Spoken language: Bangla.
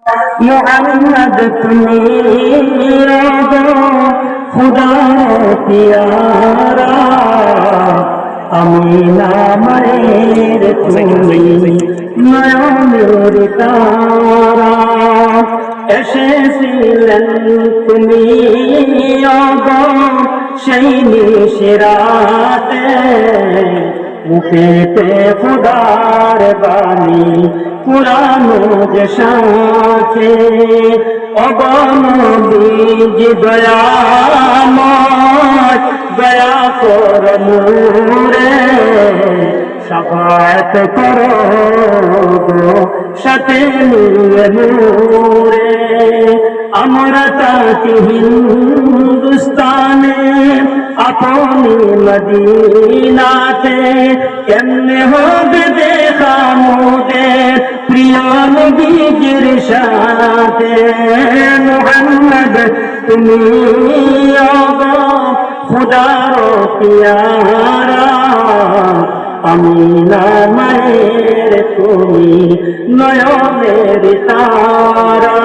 মোহাম্মদ তুমি খুদার পিয়ারা, আমিনা মায়ের তুমি নয়নের তারা। এসেছিলেন তুমি সেই নিশিরাতে, মুখেতে খুদার বাণী পুরানো যে সাথে। অগণবীজ দয়াময় দয়া কর নূরে, শাফাত করো গো সাথে নিয়ে নূরে। আমরা তাকি হিন্দুস্তানে আপনি মদিনাতে, কেমনে হবে দেখা মোদের প্রিয় নবীজির সাথে। মুহাম্মদ তুমি খুদার পিয়ারা, আমিনা মায়ের তুমি নয়নের তারা।